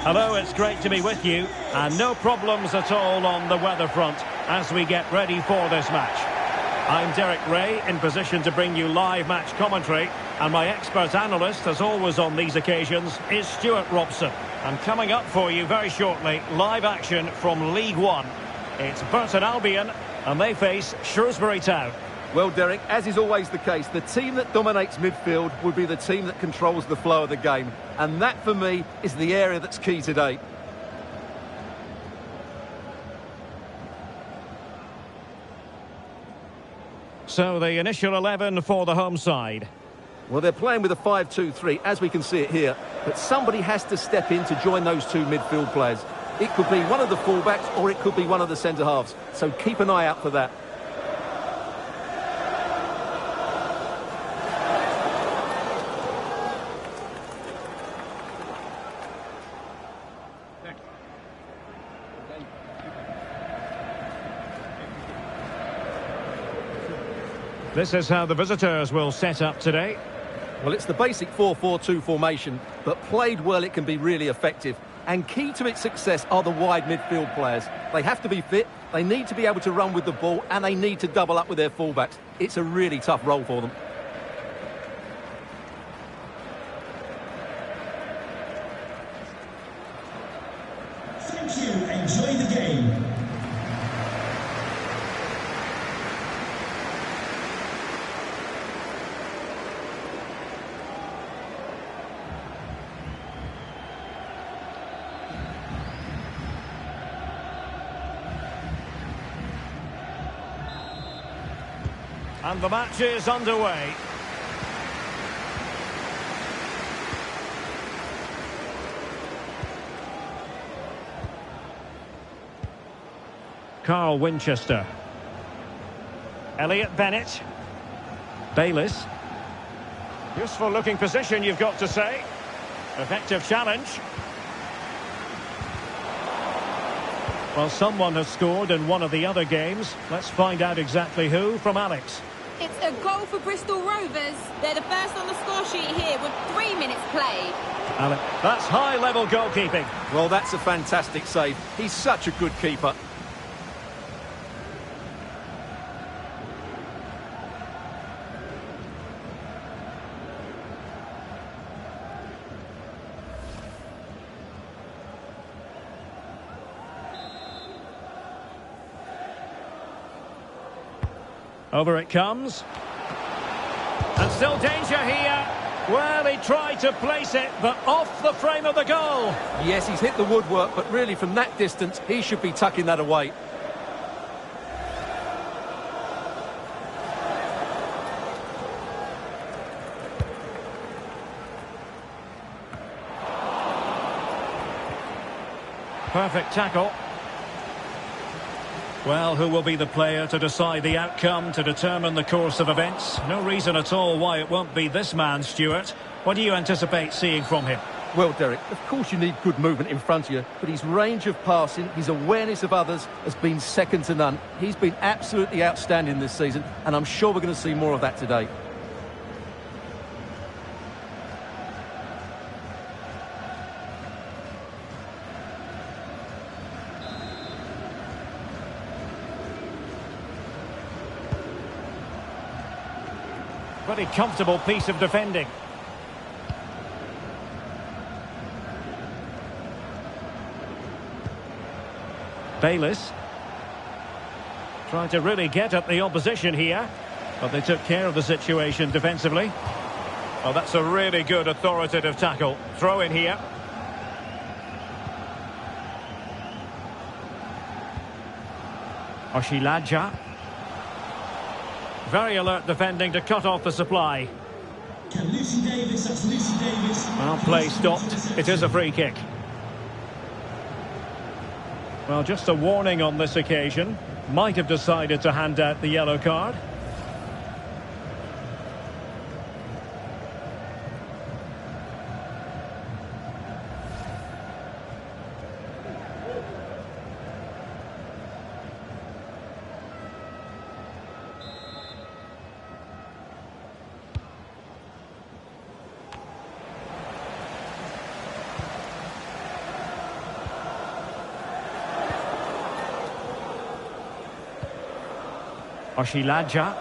Hello, it's great to be with you, and no problems at all on the weather front as we get ready for this match. I'm Derek Ray, in position to bring you live match commentary, and my expert analyst, as always on these occasions, is Stuart Robson. And coming up for you very shortly, live action from League One. It's Burton Albion, and they face Shrewsbury Town. Well, Derek, as is always the case, the team that dominates midfield will be the team that controls the flow of the game. And that, for me, is the area that's key today. So the initial 11 for the home side. Well, they're playing with a 5-2-3, as we can see it here. But somebody has to step in to join those two midfield players. It could be one of the fullbacks or it could be one of the centre-halves. So keep an eye out for that. This is how the visitors will set up today. Well, it's the basic 4-4-2 formation, but played well it can be really effective. And key to its success are the wide midfield players. They have to be fit, they need to be able to run with the ball, and they need to double up with their fullbacks. It's a really tough role for them. Thank you. Enjoy the game. And the match is underway. Carl Winchester. Elliot Bennett. Bayliss. Useful looking position, you've got to say. Effective challenge. Well, someone has scored in one of the other games. Let's find out exactly who from Alex. It's a goal for Bristol Rovers. They're the first on the score sheet here with 3 minutes played. Alex, that's high-level goalkeeping. Well, that's a fantastic save. He's such a good keeper. Over it comes. And still danger here. Well, he tried to place it, but off the frame of the goal. Yes, he's hit the woodwork, but really from that distance, he should be tucking that away. Perfect tackle. Well, who will be the player to decide the outcome, to determine the course of events? No reason at all why it won't be this man, Stuart. What do you anticipate seeing from him? Well, Derek, of course you need good movement in front of you, but his range of passing, his awareness of others has been second to none. He's been absolutely outstanding this season, and I'm sure we're going to see more of that today. Pretty comfortable piece of defending. Bayliss. Trying to really get at the opposition here. But they took care of the situation defensively. Oh, that's a really good authoritative tackle. Throw in here. Oshilaja. Very alert defending to cut off the supply. Lucy Davis, that's Lucy Davis. Well, play stopped. It is a free kick. Well, just a warning on this occasion. Might have decided to hand out the yellow card. Oshilaja.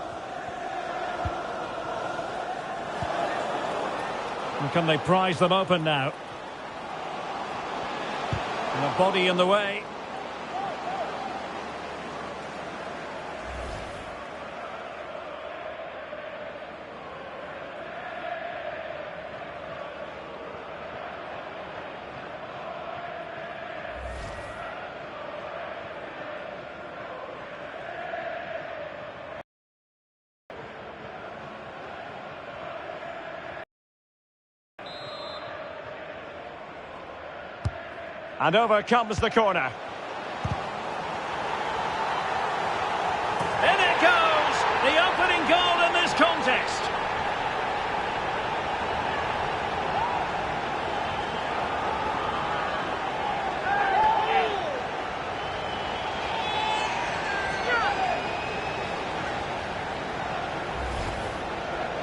And can they prize them open now? And a body in the way. And over comes the corner. In it goes! The opening goal in this contest.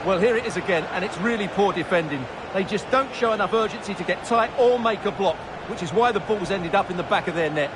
Well, here it is again, and it's really poor defending. They just don't show enough urgency to get tight or make a block, which is why the ball's ended up in the back of their net.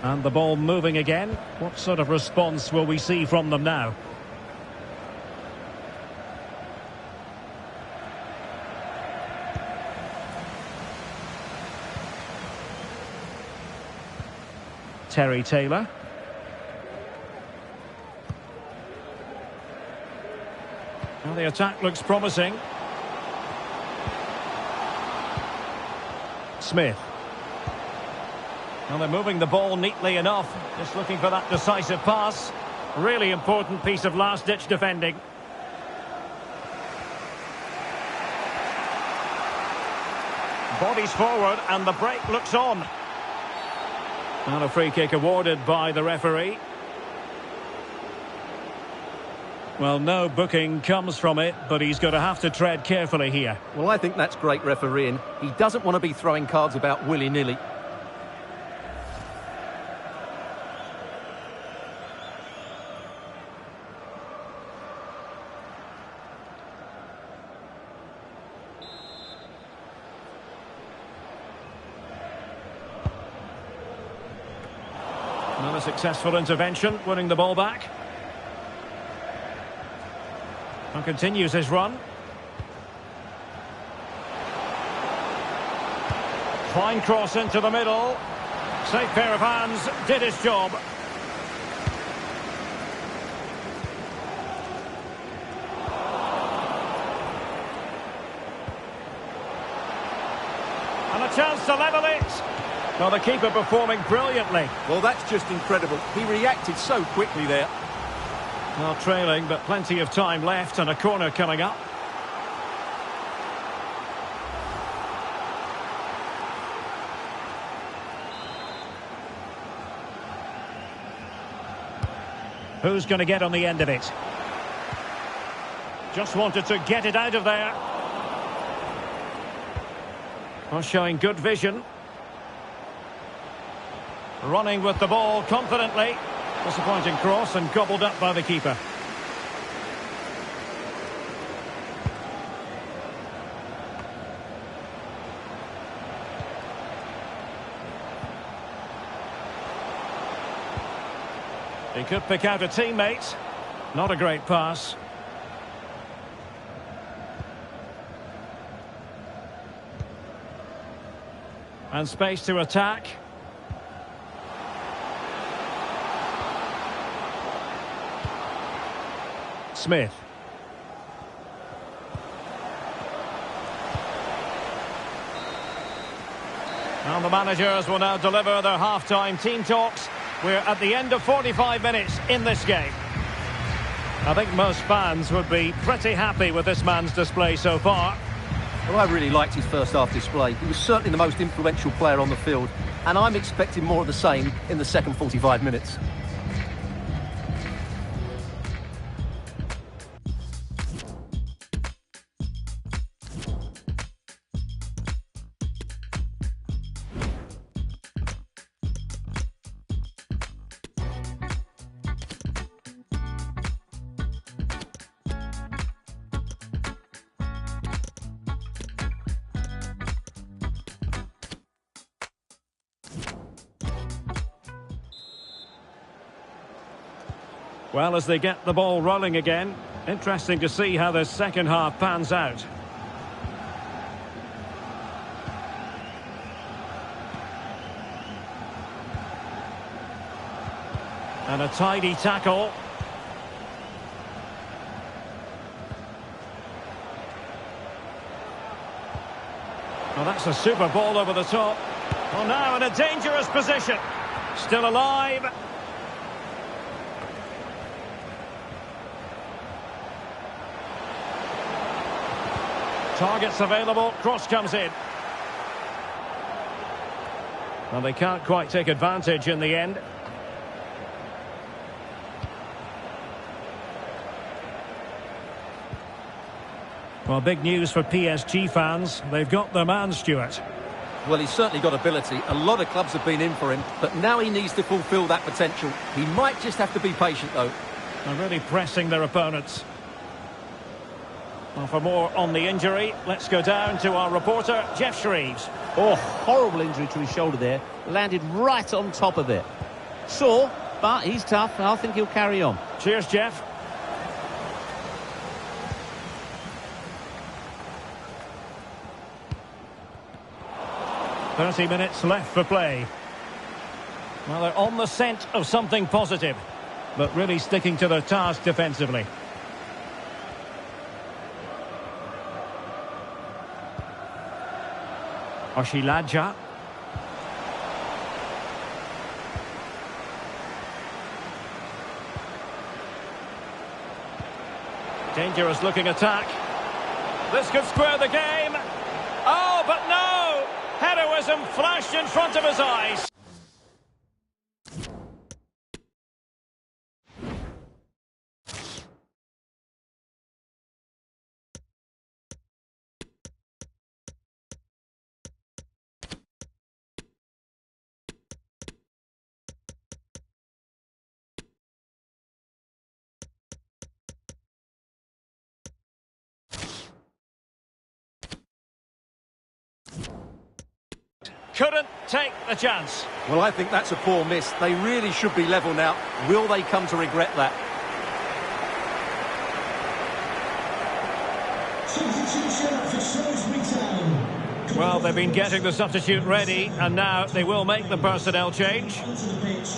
And the ball moving again. What sort of response will we see from them now? Terry Taylor. Well, the attack looks promising. Smith. Well, they're moving the ball neatly enough. Just looking for that decisive pass. Really important piece of last-ditch defending. Bodies forward and the break looks on. And a free kick awarded by the referee. Well, no booking comes from it, but he's going to have to tread carefully here. Well, I think that's great refereeing. He doesn't want to be throwing cards about willy-nilly. Another successful intervention, winning the ball back. And continues his run. Fine cross into the middle. Safe pair of hands, did his job. And a chance to level it. Well, the keeper performing brilliantly. Well, that's just incredible. He reacted so quickly there. Well, trailing, but plenty of time left and a corner coming up. Who's going to get on the end of it? Just wanted to get it out of there. Well, showing good vision. Running with the ball confidently. Disappointing cross and gobbled up by the keeper. He could pick out a teammate. Not a great pass. And space to attack. Smith. And the managers will now deliver their half-time team talks. We're at the end of 45 minutes in this game. I think most fans would be pretty happy with this man's display so far. Well, I really liked his first half display. He was certainly the most influential player on the field, and I'm expecting more of the same in the second 45 minutes. Well, as they get the ball rolling again, interesting to see how the second half pans out. And a tidy tackle. Well, that's a super ball over the top. Well, now in a dangerous position. Still alive. Targets available. Cross comes in. Well, they can't quite take advantage in the end. Well, big news for PSG fans. They've got their man, Stuart. Well, he's certainly got ability. A lot of clubs have been in for him, but now he needs to fulfil that potential. He might just have to be patient, though. They're really pressing their opponents. Well, for more on the injury, let's go down to our reporter, Jeff Shreves. Oh, horrible injury to his shoulder there. Landed right on top of it. Sore, but he's tough. I think he'll carry on. Cheers, Jeff. "30 minutes left for play." Well, they're on the scent of something positive, but really sticking to their task defensively. Oshiladja. Dangerous looking attack. This could square the game. Oh, but no! Heroism flashed in front of his eyes. Couldn't take the chance. Well, I think that's a poor miss. They really should be level now. Will they come to regret that? Substitution for Shrewsbury Town. Well, they've been getting the substitute ready, and now they will make the personnel change. Onto the pitch,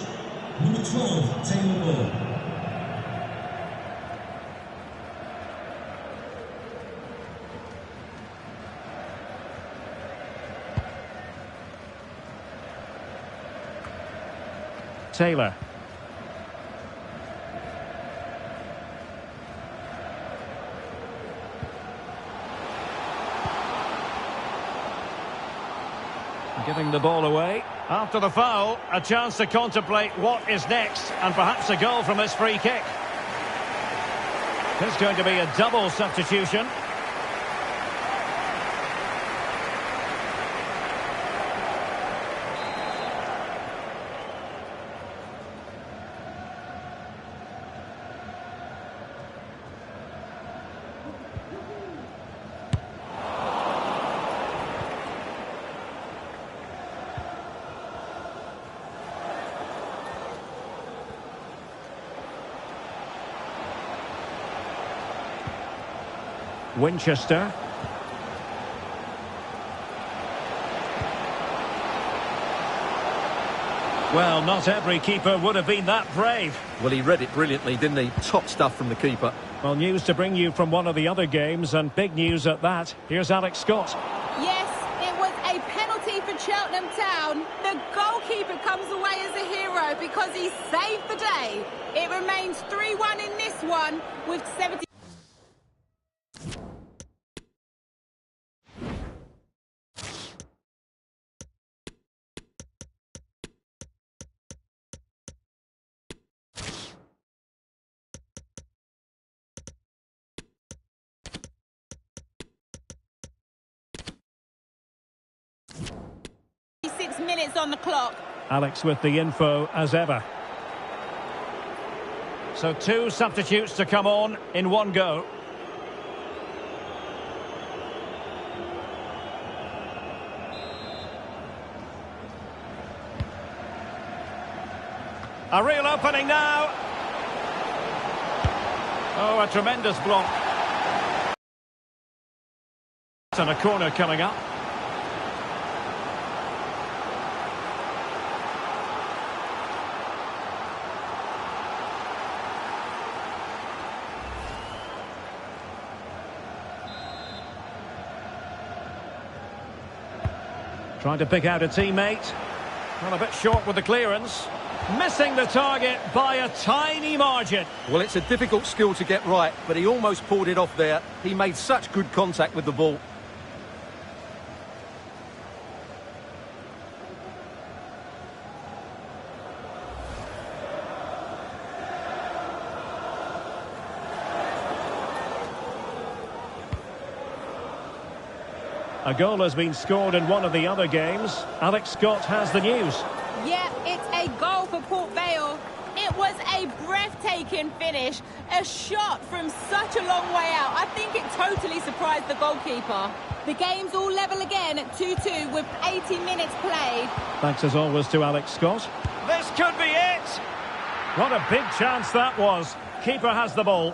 number 12, Taylor Moore. Taylor. Giving the ball away. After the foul, a chance to contemplate what is next, and perhaps a goal from this free kick. It's going to be a double substitution. Winchester. Well, not every keeper would have been that brave. Well, he read it brilliantly, didn't he? Top stuff from the keeper. Well, news to bring you from one of the other games, and big news at that. Here's Alex Scott. Yes, it was a penalty for Cheltenham Town. The goalkeeper comes away as a hero because he saved the day. It remains 3-1 in this one with 70... minutes on the clock. Alex with the info as ever. So 2 substitutes to come on in one go. A real opening now. Oh, a tremendous block. And a corner coming up. Trying to pick out a teammate. Well, a bit short with the clearance. Missing the target by a tiny margin. Well, it's a difficult skill to get right, but he almost pulled it off there. He made such good contact with the ball. A goal has been scored in one of the other games. Alex Scott has the news. Yeah, it's a goal for Port Vale. It was a breathtaking finish. A shot from such a long way out. I think it totally surprised the goalkeeper. The game's all level again at 2-2 with 80 minutes played. Thanks as always to Alex Scott. This could be it! What a big chance that was. Keeper has the ball.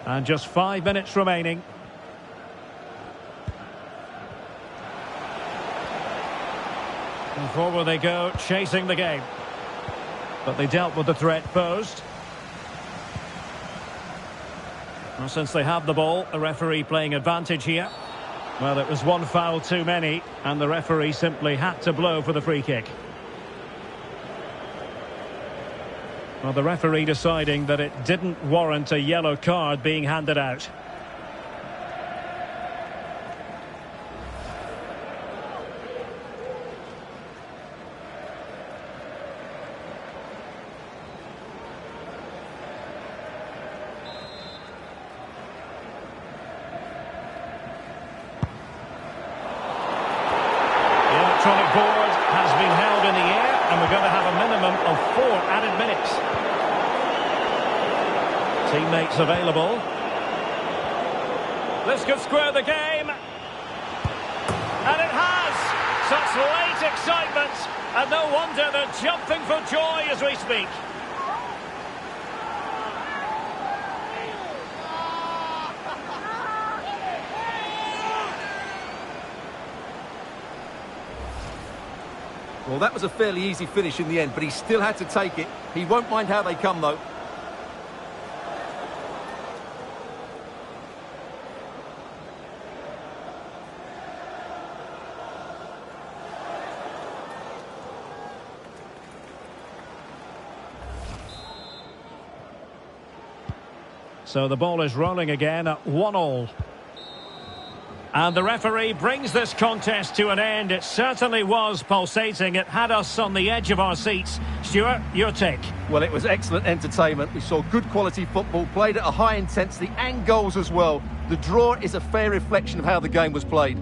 And just 5 minutes remaining. And forward they go, chasing the game. But they dealt with the threat posed. Well, since they have the ball, the referee playing advantage here. Well, it was one foul too many, and the referee simply had to blow for the free kick. Well, the referee deciding that it didn't warrant a yellow card being handed out. The electronic board has been held in the air, and we're going to have a minimum of 4 added minutes. Teammates available. This could square the game. And it has! Such late excitement. And no wonder they're jumping for joy as we speak. Well, that was a fairly easy finish in the end, but he still had to take it. He won't mind how they come, though. So the ball is rolling again at 1-1. And the referee brings this contest to an end. It certainly was pulsating. It had us on the edge of our seats. Stuart, your take? Well, it was excellent entertainment. We saw good quality football, played at a high intensity and goals as well. The draw is a fair reflection of how the game was played.